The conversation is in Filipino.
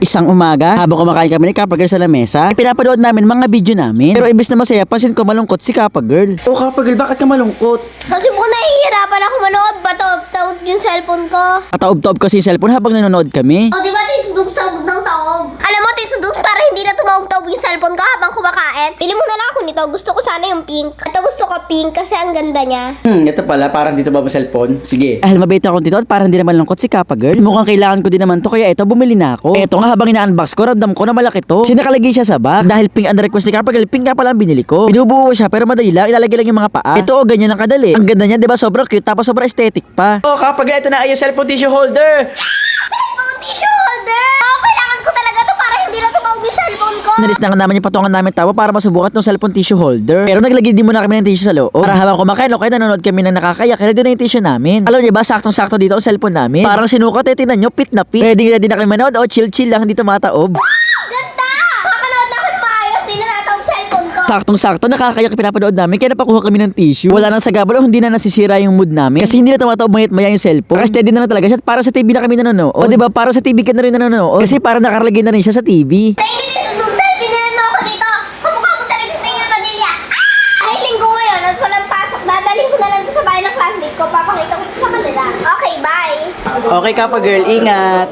Isang umaga, habang kumakain kami ni Kappa Girl sa lamesa, pinapanood namin mga video namin. Pero imbes na masaya, pansin ko malungkot si Kappa Girl. Oh Kappa Girl, bakit ka malungkot? Kasi po nahihirapan ako manood. Bataw yung cellphone ko. Kataob-taob kasi yung cellphone habang nanonood kami. O, di ba tinsudog-sabog ng taob? Alam mo, tinsudog para hindi na tumawag-taob yung cellphone ko habang kumakain. Pili mo na lang ako nito. Gusto ko sana yung pink. Ito gusto ko pink kasi ang ganda niya. Ito pala, parang dito ba mo cellphone? Sige. Dahil mabait ako dito at parang hindi naman lungkot si Kappa Girl. Mukhang kailangan ko din naman to, kaya ito, bumili na ako. Eto nga, habang ina-unbox ko, ramdam ko na malaki to. Sinakalagay siya sa box. Dahil pink ang request ni Kappa Girl, pink nga pala ang binili ko. Binubuo siya pero madali lang, ilalagay lang yung mga paa. Ito, ganyan ang kadali. Ang ganda niya, di ba? Sobrang cute, tapos sobrang aesthetic pa. Oh, Kappa Girl, ito na ay yung cellphone tissue holder. Cellphone tissue holder! Oo, kailangan ko talaga to para hindi na tumawag yung cellphone ko. Nalis na nga naman yung patungan namin tawa para masubukan tong cellphone tissue holder. Pero naglagay din muna kami ng tissue sa loob. Para habang kumakain o kaya nanonood kami ng nakakaya, kaya doon na yung tissue namin. Alam niyo ba, saktong-sakto dito ang cellphone namin. Parang sinukat, tingnan nyo, pit na pit. Ready na kami manood o chill-chill lang, hindi tumataob. Ganda! Makakanood na ako ng maayos. Di na natawag cellphone ko. Saktong-sakto, nakakaya pinapanood namin, kaya napakuha kami ng tissue. Wala nang sagabal o hindi na nasisira yung mood namin. Kasi hindi na tumataob mayat-maya yung cellphone. Kasi steady na lang talaga siya, para sa TV na kami nanonood. O diba, para sa TV ka na rin nanonood. Kasi para nakaralagay na rin siya sa TV. Thank you, tinsudog. Selfie na mo ako dito. Kamukha mo talaga si Tia Padilla. Ay, linggo ngayon at walang pasok. Dadalhin ko na lang to sa bahay ng classmate ko. Papakita ko to sa kanila. Okay, bye. Okay Kappa Girl, ingat!